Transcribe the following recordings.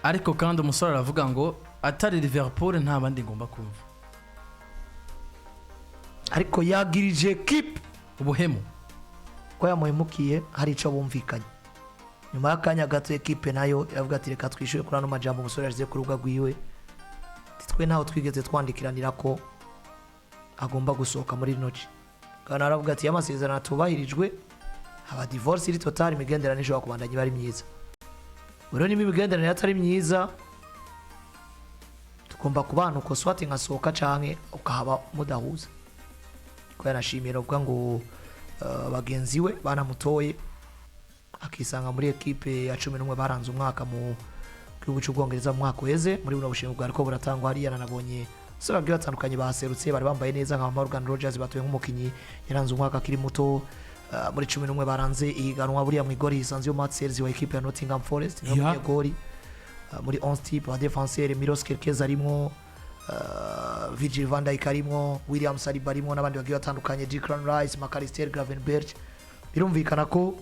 ariko kandi umusore aravuga ngo atari Liverpool nta bandi ngomba kumva ariko yagirije equipe ubuhemu ko yamuhemukiye hari ico bumvikanye nyuma y'akanya gato equipe nayo iravuga ati reka twishyure kuri ano majambo umusore yagize ku rubuga rwiwe twe naho twigeze twandikiranira ko agomba gusohoka muri noci kandi aravuga ati yamasezerano tubahirijwe aba divorce iri total imigenderanire ishobora kubandanya bari myiza rero ni imigenderanire atari myiza tugomba kubana uko swati nkasohoka canke ukahaba mudahuza ko yanashimira uvuga ngo bagenzi we banamutoye akisanga muri equipe ya 11 baranze umwaka mu gihugu cy'Ubwongereza mu mwaka weze muri buno bushinga bwa ariko buratangwa hariya nanabonye sura byo batandukanye baserutse bari bambaye neza nka Morgan Rogers batuye nk'umukinyi yaranze umwaka kiri muto muri 11 baranze ihiganwa buriya mu igori isanzwe yo Matsels wa equipe ya Nottingham Forest no mu igori muri 11 type wa défenseur Milos Kerkez arimo Virgil van Dijk arimo William Saliba arimo n'abandi bagiye batandukanye Declan Rice McAllister Gravenberch birumvikana ko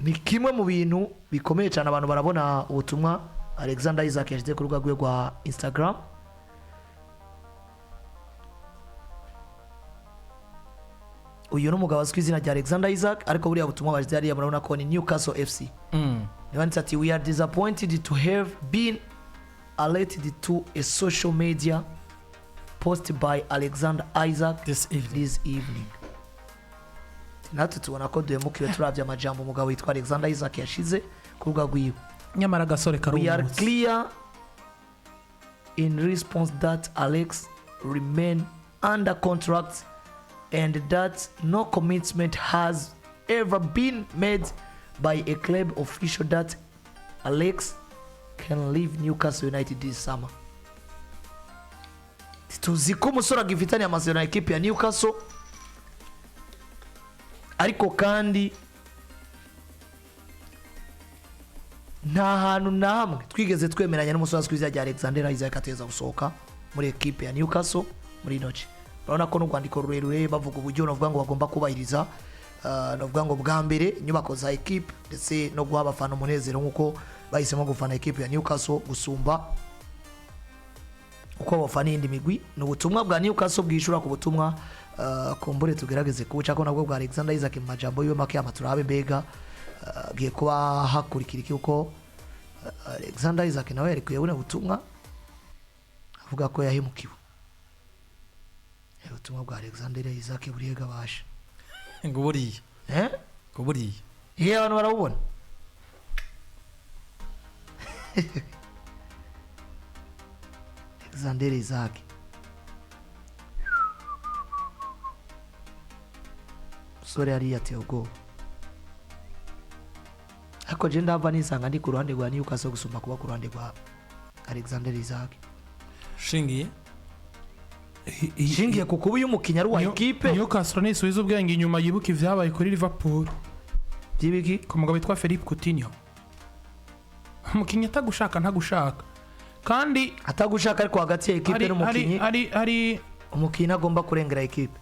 ni kimwe mu bintu bikomeye cyane abantu barabona ubutumwa Alexander Isak yashyize ku rubuga rwa Instagram uyu n'umugabo azwi izina rya Alexander Isak ariko buriya butumwa bashyize hariya murabona ko ni Newcastle FC niwanditse ati we are disappointed to have been alerted to a social media post by Alexander Isak this evening. Natwe tubona ko duhemukiwe turavye amajambo umugabo witwa Alexander Isak yashize ku rubuga rwiwe nyamara gasore karumutse. We are clear in response that Alex remain under contract and that no commitment has ever been made by a club official that Alex can leave Newcastle United this summer. Tuzi ko umusore agifitanye amasezerano na equipe ya Newcastle ariko kandi nta hantu na hamwe twigeze twemeranya n'umusore azwi izina rya Alexander Isak ateza gusohoka muri equipe ya Newcastle muri noci. Urabona ko n'urwandiko rurerure bavuga uburyo novuga ngo bagomba kubahiriza novuga ngo bwa mbere inyubako za equipe ndetse no guha abafana umunezero nk'uko bahisemo gufana equipe ya Newcastle gusumba uko bafana indi migwi. N'ubutumwa bwa Newcastle bwishura ku butumwa kumbure tugerageze kubuca ko nabwo bwa Alexander Isak mu majambo yiwe make amaturabe mbega giye kuba hakurikira iki uko Alexander Isak nawe yari kuyabona butumwa avuga ko yahemukiwe. Ubutumwa bwa Alexander Isak buriga basha ngo buriye ngo buriye abantu barabubona Alexander Isak sore ari yatego ako je ndava nisanga ndi ku ruhande rwa Newcastle gusumba kuba ku ruhande rwa Alexander Isak shingiye ku kuba y'umukinya ari wa equipe Newcastle ni subiza ubwenge inyuma yibuka ivyabaye kuri Liverpool byibiki ku mugabo witwa Philippe Coutinho umukinya atagushaka ntagushaka kandi atagushaka ariko hagati ya equipe n'umukinyi ari umukinya agomba kurengera equipe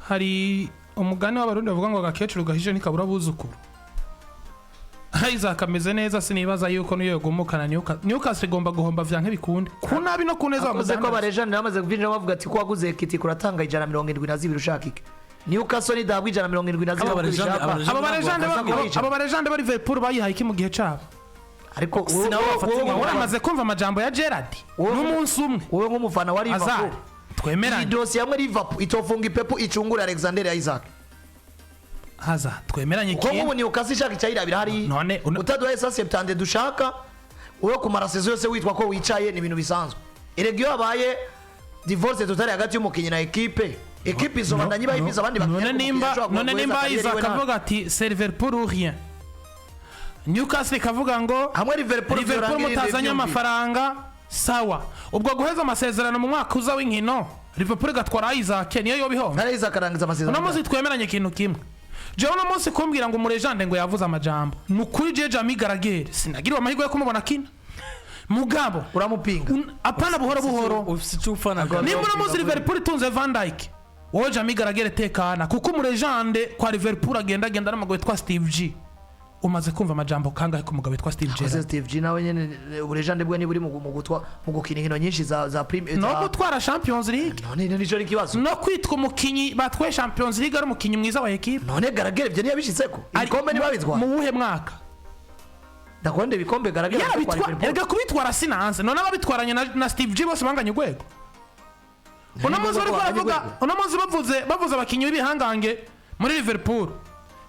hari umugani w'abarundi bavuga ngo agakecuru gahije nikabura buzukuru. Isak ameze neza sinibaza yuko niyo yagomokana Newcastle igomba guhomba vyanke bikunde kunabi no kuneza bamuze ko abarejane bamaze kuvinira bavuga ati ko waguze kiti kuratanga 172 ushaka iki Newcastle ni dabwi 172 aba barejane bari Liverpool bayihaye iki mu gihe cabo ariko uramaze kumva amajambo ya Gerrard n'umunsi umwe wowe nk'umufana wa Liverpool twemeranye idosi yamwe Liverpool itofunga ipepo icungura Alexander Isak haza twemeranye ki ko ni ukasishaka cyayira birahari none utaduhaye sa septande dushaka uwo kumara sezo yose witwa ko wicaye ni ibintu bisanzwe eregyo abaye divorce totale hagati y'umukinyi na equipe izobandanye bayibiza abandi none nimba Isak avuga ati server pour rien Newcastle kavuga ngo hamwe Liverpool mutazanye amafaranga sawa ubwo guheza amasezerano mu mwaka uza w'inkino Liverpool gatwara Isak niyo yobiho nari Isak arangiza amasezerano namuzi twemeranye ikintu kimwe jewe no munsi kumbwira ngo umurejande ngo yavuze amajambo nukuri je Jamie Garagere sinagiriwe amahirwe yo kumubona kina mugabo uramupinga apana buhoro ufite ufana nimba no muzi Liverpool tunze Van Dijk wowe Jamie Garagere tekana kuko umurejande kwa Liverpool agenda n'amagwe twa Steve G umaze kumva amajambo kangahe ku mugabo witwa Steve G. Steve G nawe nyene uburejande bwe ni buri mu gukina inkino nyinshi za Premier no gutwara Champions League none nico ari kibazo no kwitwa umukinyi batwaye Champions League ari umukinyi mwiza wa equipe none Garagere byo ntiyabishitseko ibikombe ntibabitwa mu wuhe mwaka ndakonde ibikombe Garagere erega kubitwara sinanze none ababitwaranye na Steve G bose banganye urwego unamuzi bavuze abakinyi b'ibihangange muri Liverpool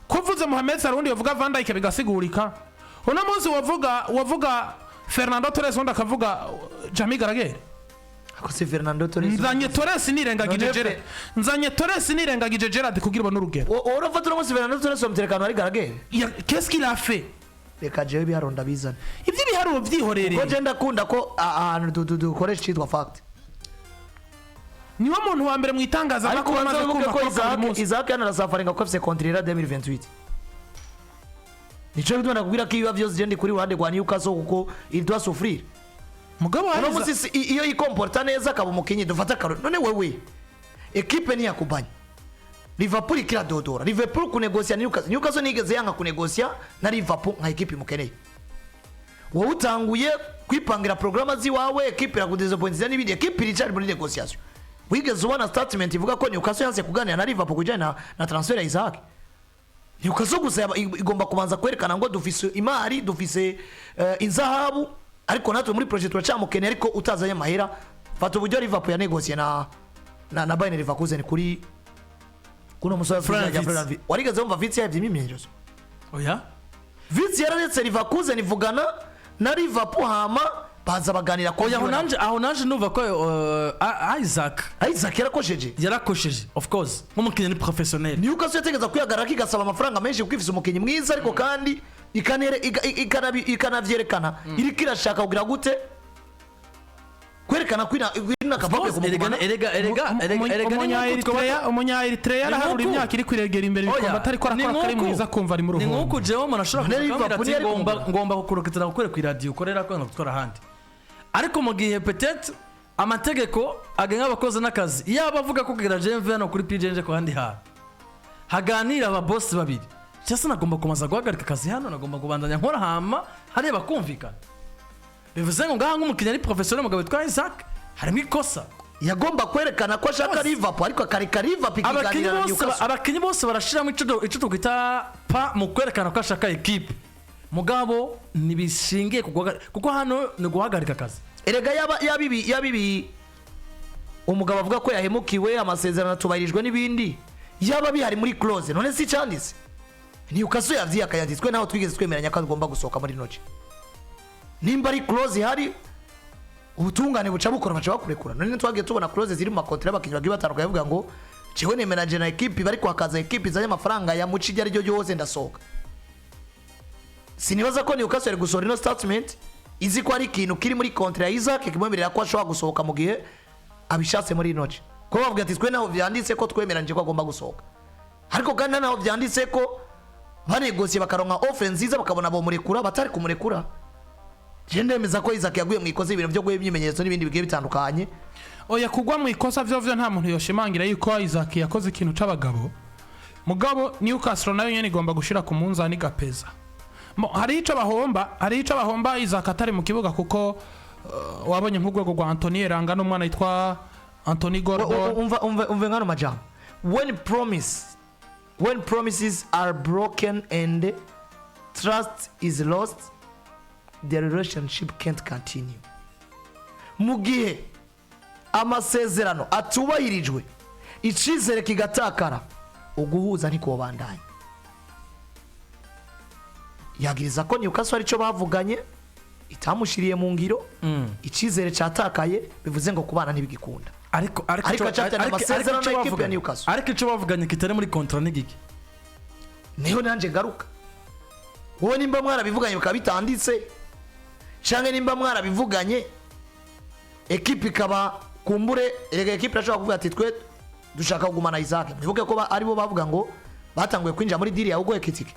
kuvuze Mohamed Salah yavuga Van Dijk bigasigurika unamuzi wavuga Fernando Torres undi akavuga Jamie Garagere ako si Fernando Torres nzanye Torres nirengagije Gerard kugira ubone urugero urafata unamuzi Fernando Torres umuterekano ari Garagere qu'est-ce qu'il a fait reka jewe biharonda bizana ivyo biharuro vyihorere ko je ndakunda ko ahantu dukoresha cyitwa fact niwe muntu wa mbere mu itangazamakuru amaze kumva ko Isak yanarasafaringa ko afise kontrira 2028 nico bituma kubwira ko ibiba vyose je ndi kuri ruhande rwa Newcastle kuko il doit souffrir mugabo hariza iyo yikomporta neza akaba umukinyi dufata karo none wewe equipe ni yakubanya Liverpool ikira dodora Liverpool kunegosia Newcastle nigeze yanga kunegosia na Liverpool nka equipe mukeneye wowe utanguye kwipangira programa ziwawe equipe yakudeza points n'ibindi equipe iri muri negotiation wigeze ubona statement ivuga ko Newcastle yanse kuganira na Liverpool kujana na transfer ya Isak Newcastle gusa igomba kubanza kwerekana ngo dufise imari dufise inzahabu ariko natwe muri project turacamukeneye ariko utazanye mahera fata uburyo Liverpool ya negotiate na Bayern Leverkusen kuri kuno musore Francis warigeze umva Vitsi yavye imyemezo oya Vitsi yararetse Leverkusen ivugana na Liverpool hama baza baganira ko aho nanje nuva ko Isak yarakosheje of course nk'umukinyi ni professionnel Newcastle yategeza kwihagarara kigasaba amafaranga menshi kwifisa umukinyi mwiza ariko kandi ikanavyerekana iri kirashaka kugira gute kwerekana kwina kavabwe umunya Eritrea araharura imyaka iri kwiregera imbere bikomba atari ko arakora kari mwiza kumva ari mu ruhombo ni nkuko jewe umuntu ashobora kugira ati ngomba kukurokitira gukora ku radio ukorera ko ngutwara handi ariko mu gihe peut-être amategeko agenga abakoze n'akazi iyo abavuga ko kugira Jenve no kuri PJNJ ko handi haganira aba boss babiri cyase nagomba kumaza guhagarika akazi hano nagomba kubandanya nkora hama hareba kumvikana bivuze ngo ngaha nk'umukinnyi ari professionnel mugabo witwa Isak harimo ikosa yagomba kwerekana ko ashaka Liverpool ariko akareka Liverpool ikiganira na Newcastle abakinyi bose barashiramo ico twita pa mu kwerekana ko ashaka equipe mugabo nibishingiye kuko hano ni guhagarika akazi erega yabibi umugabo avuga ko yahemukiwe amasezerano tubayirijwe n'ibindi yaba bihari muri clause none si cyanditse Newcastle yavyiye akayanditswe naho twigeze twemeranya ko agomba gusohoka muri noce nimba ari clause hari ubutungane buca bukora baca bakurekura none twagiye tubona clause ziri mu makontra y'abakinyi bagiye bataruka yavuga ngo jewe ne manager na equipe bari kwakaza equipe zanye amafaranga ya muci ryari ryo yose ndasohoka sinibaza ko Newcastle ari gusohora ino statement izi ko ari ikintu kiri muri kontra ya Isak kimwemerera ko ashobora gusohoka mu gihe abishatse muri noce ko bavuga ati twe naho vyanditse ko twemeranje ko agomba gusohoka ariko kandi naho vyanditse ko banegosie bakaronka offense nziza bakabona bo murekura batari kumurekura je ndemeza ko Isak yaguye mu ikoze ibintu byo guhe imyimenyerezo n'ibindi bigiye bitandukanye oya kugwa mu ikosa vyo nta muntu yoshimangira yuko Isak yakoze ikintu c'abagabo mugabo Newcastle nayo nyene igomba gushira ku munzani gapeza hari ico bahomba Isak atari mu kibuga kuko wabonye nk'ugwego rwa Anthony Eranga n'umwana yitwa Anthony Gordon umve ngano majambo when promises are broken and trust is lost the relationship can't continue mugihe amasezerano atubahirijwe icizere kigatakara uguhuza ntikobandanye yagiriza ko Newcastle arico bavuganye itamushiriye mu ngiro icizere catakaye bivuze ngo kubana ntibigikunda ariko amasezerano na equipe ya Newcastle ariko ico bavuganye kitari muri contrat n'igiki niho nanje garuka wowe nimba mwarabivuganye bikaba bitanditse canke nimba mwarabivuganye equipe ikaba kumbure equipe ashobora kuvuga ati twe dushaka kugumana Isak mwibuke ko aribo bavuga ngo batanguye kwinjira muri deal ya ugoye kitike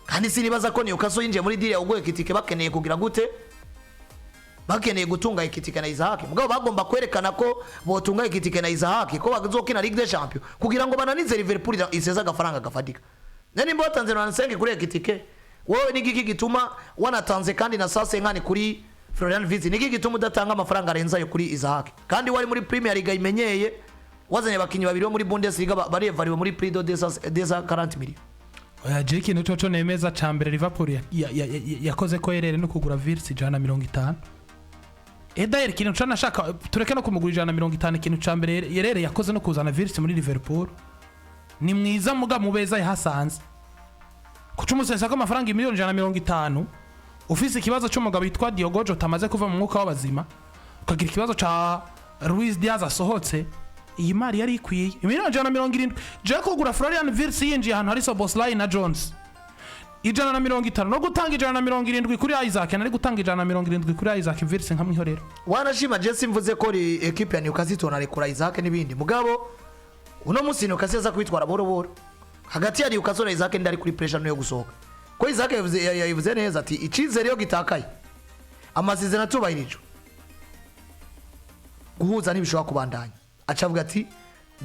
kandi sinibaza ko Newcastle yinjiye muri deal ya ugoye kitike bakeneye kugira gute bakeneye gutunga ikitike na Isak mugabo bagomba kwerekana ko botunga ikitike na Isak ko bazokina Ligue des Champions kugira ngo bananize Liverpool iseza agafaranga gafatika nani mbo tanze 95 kuri ikitike wowe nigiki gituma wanatanze kandi na sase nkani kuri Florian Wirtz nigiki gituma udatanga amafaranga arenza yo kuri Isak kandi wari muri Premier League imenyeye wazanye bakinyi babiri muri Bundesliga bari evariwe muri prix de 40 millions oya Jake no coco nemeza cambere Liverpool yakoze ko yerere no kugura Wirtz 150 Dair kintu cana shaka tureke no kumugura 150 kintu cambere yerere yakoze no kuzana Wirtz muri Liverpool ni mwiza muga mubeza yahasanze kucumusensa ko amafaranga miliyoni 150 ufise ikibazo cy'umugabo yitwa Diogo tamaze kuva mu mwuka w'abazima ukagira ikibazo ca Luis Diaz asohotse iyi mari yari ikwiye miliyoni 170 je kugura Florian Wirtz yinjiye ahantu hari Sosthene na Jones 150 no gutanga 170 kuri Isak nari gutanga 170 kuri Isak Wirtz nkamwihorera wanashima je simvuze ko equipe ya Newcastle tonarekura Isak nibindi mugabo uno musi Newcastle za kwitwara boro hagati ya Newcastle na Isak ndari kuri pressure no gusohoka ko Isak yavuze neza ati icizere yo gitakaye amasezerano atubahirije guhuza nibishobora kubandanya acavuga ati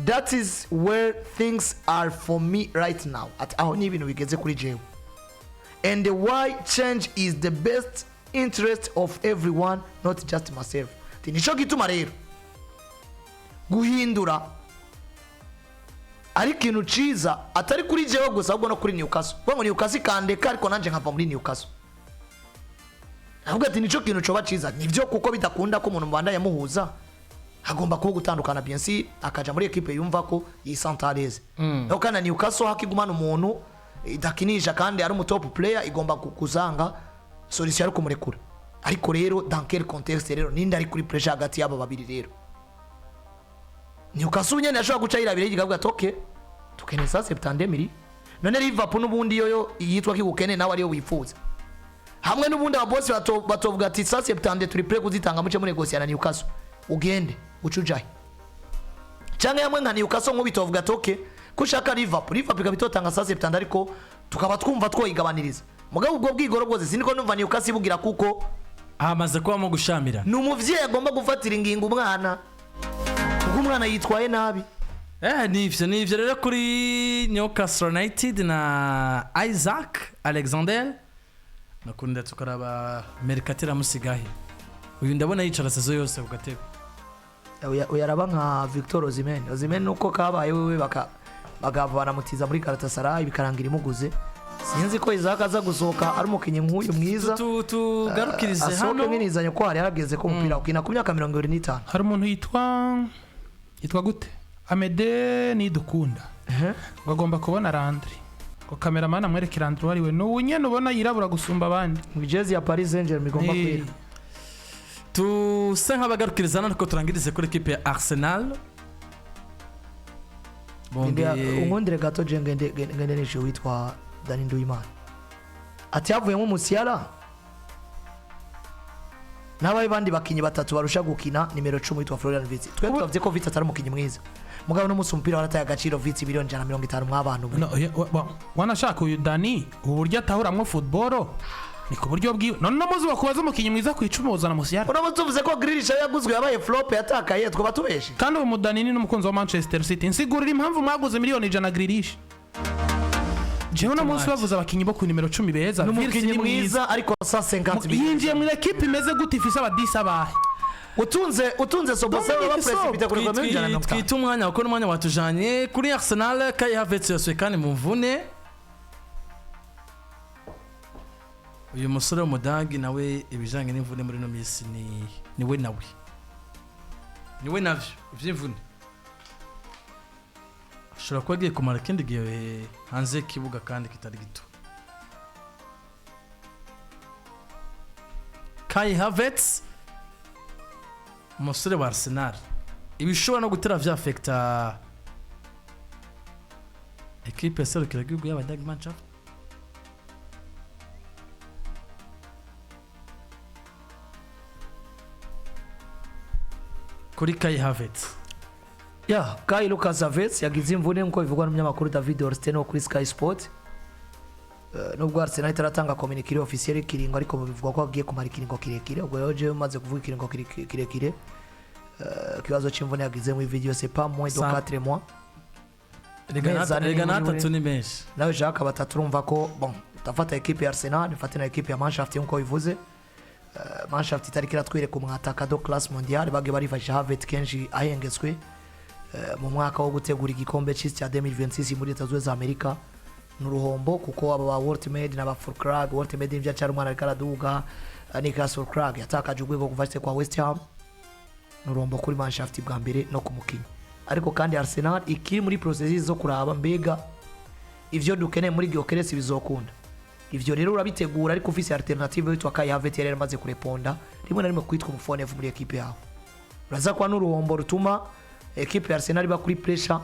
that is where things are for me right now at aho ni ibintu bigeze kuri jewe and why change is the best interest of everyone not just myself nico gituma rero guhindura ari kintu ciza atari kuri jewe gusa ahubwo no kuri Newcastle ngo Newcastle kandeka ariko nanje nkava muri Newcastle ahubwo ati nico kintu coba ciza nivyo kuko bidakunda ko umuntu mbanda yamuhuza agomba kuba gutandukana bien si akaja muri equipe yumva ko yisantareze no kana Newcastle hakigumana umuntu idakinisha kandi ari top player igomba kuzanga solution ari kumurekura ariko rero dans quel contexte rero ninde ari kuri pressure hagati yabo babiri rero Newcastle nyene yashobora guca irabire yigavuga toke tukenesa 70 none Liverpool nubundi yoyo yitwa kigukene nawe ariyo wifuza hamwe nubundi ababosi batovuga ati 70 turi pre kuzitanga muce muri negociation na Newcastle ugende ucujaye cyangwa yamwe nka Newcastle nk'ubitovuga toke kushaka Liverpool kabitotanga 70 ariko tukaba twumva twoyigabaniriza mugabo ubwo bwigoro bwoze siniko numva Newcastle bugira kuko amaze kuba mu gushamira numuvye agomba gufatira ingingo umwana ubwo umwana yitwaye nabi nivyo rero kuri Newcastle United na Isak Alexander nakunda tukaraba Mercatira musigahe uyu ndabona yicara sezo yose ugatebe uyaraba nka Victor Osimhen nuko kabaye wewe bagavana mutiza muri Galatasaray bikarangira imuguze sinzi ko Isak aza gusohoka ari umukinyi nk'uyu mwiza tugarukirize hano nkinizanye ko hari yarageze ko umupira ukina ku myaka 25 hari umuntu yitwa gute Amede Nidukunda bagomba kubona Landry ko cameraman amwereka Landry wari we no nyene ubona yirabura gusumba abandi mu jezi ya Paris Saint-Germain igomba kwira tu senkabagarukiriza hano ko turangirize kuri equipe ya Arsenal umundire gato ngende nisho witwa Dani Nduimana ati yavuyemo Musiala nabaye bandi bakinyi batatu barusha gukina nimero 10 witwa Florian Wirtz twe twavuze ko Wirtz atari umukinyi mwiza mugabo no musi umupira warataye agaciro Wirtz miliyoni 150 mw'abantu wanashaka uyu Dani uburyo atahuramwe football ni ku buryo bwiwe none muzi bakubaza umukinyi mwiza kwicumuza na Musiala urabo tuvuze ko Grealish yaguzwe yabaye flop yatakaye twa batubeshe kandi uwo mudanini n'umukunzi wa Manchester City insigurira impamvu mwaguze miliyoni 100 Grealish jewe no musi bavuza abakinyi bo ku nimero 10 beza n'umukinyi mwiza ariko 150 yinjiye mu equipe imeze gute ifise abadisa bahe utunze Sobosa baprecipita kuri gombe njana twita umwanya wako n'umwanya watujanye kuri Arsenal kai Harvertz yose kandi Mumvune uyu musore w'umudagi nawe ibijanye n'imvune muri no misi niwe navyo ivy'imvune ashobora kuba agiye kumara kindi gihe hanze kibuga kandi kitari gito Kai Harvertz umusore wa Arsenal ibishobora no gutera vya affecta equipe serukira gihugu y'abadagi Manchester kuri Kai Harvertz Kai Lucas Harvertz yagize imvune nko bivugwa n'umunyamakuru David Orsten wo kuri Sky Sport nubwo Arsenal itaratanga communiqué officiel kiringo ariko bivuga ko agiye kumara ikiringo kirekire ubwo rero je maze kuvuga ikiringo kirekire kibazo cy'imvune yagize mu video c'est pas moins de 4 mois Regana 3 ni menshi nawe Jacques batatu urumva ko bon tafata equipe ya Arsenal ifata na equipe ya Mannschaft nko bivuze Mannschaft itari kiratwereka umwataka do classe mondiale bage barifasha Harvertz kenshi ahengetswe mu mwaka wo gutegura igikombe cy'isi cya 2026 muri Leta Zunze za Amerika n'uruhombo kuko aba ba World na ba Fulkrag World imvya cyari umwana karaduga Newcastle Krag yatakaje urwego kuva kwa West Ham n'uruhombo kuri Mannschaft bwa mbere no kumukina ariko kandi Arsenal ikiri muri processes zo kuraba mbega ivyo dukeneye muri Gyökeres bizokunda ivyo rero urabitegura ariko ufise alternative yitwa Kai Havertz yari amaze kureponda rimwe na rimwe kwitwa umufone muri equipe yawe uraza kwa n'uruhombo rutuma equipe ya Arsenal iba kuri pressure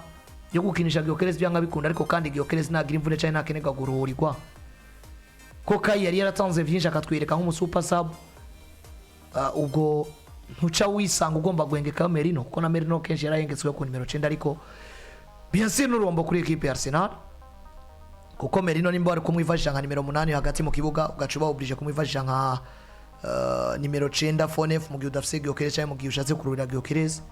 yo gukinisha Gyökeres byanga bikunda ariko kandi Gyökeres nagira imvune cyane nakenega guruhurirwa ko Kai yari yaratanze byinshi akatwereka nk'umu super sub ubwo ntuca wisanga ugomba guhengeka Merino kuko na Merino kenshi yarahengetswe ku nimero 9 ariko bien sûr n'urombo kuri equipe ya Arsenal kuko Merino nimba ari kumwifashisha nka nimero 8 hagati mu kibuga ugacuba oblige kumwifashisha nka nimero 9 fonef mu gihe udafise Gyökeres cyangwa mu gihe ushatse kururira Gyökeres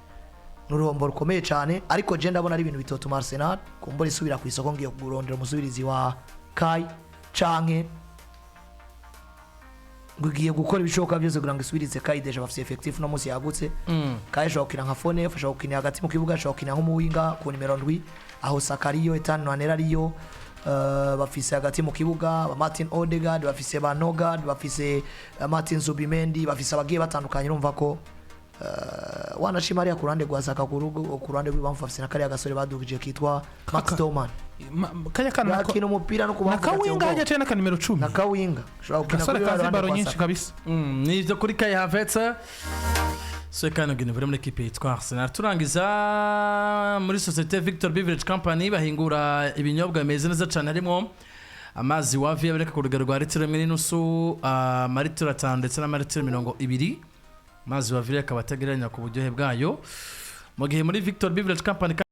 n'urombo rukomeye cyane ariko je ndabona ari ibintu bitotuma Arsenal kumbura isubira ku isoko ngiye kurondera umusubirizi wa Kai canke gugiye gukora ibishoboka byose kugira ngo isubirize Kai deje bafite effective no munsi yagutse Kai ashobora gukina nka fonef ashobora gukina hagati mu kibuga ashobora gukina nk'umuwinga ku nimero 7 aho Sakariyo etano anera ariyo bafise hagati mu kibuga ba Martin Odegaard bafise ba Nogard bafise Martin Zubimendi bafise abagiye batandukanye urumva ko wanashima ari ku ruhande rwa Saka ku ruhande rw'ibamfu bafise nakari agasore badugije kitwa Max Doman kanya kana nakino umupira no kubamfu nakawinga hajya cyane ka nimero 10 nakawinga ushobora gukina kuri kazi baro nyinshi kabisa ni ivyo kuri Kai Havertz so kana gine muri equipe yitwa Arsenal turangiza muri societe Victor Beverage Company bahingura ibinyobwa bimeze neza cyane harimo amazi wavi abereka ku rugero rwa litiro 1.5 amaritiro 5 ndetse na maritiro 20 mazi wavi akaba atagereranya ku buryohe bwayo mu gihe muri Victor Beverage Company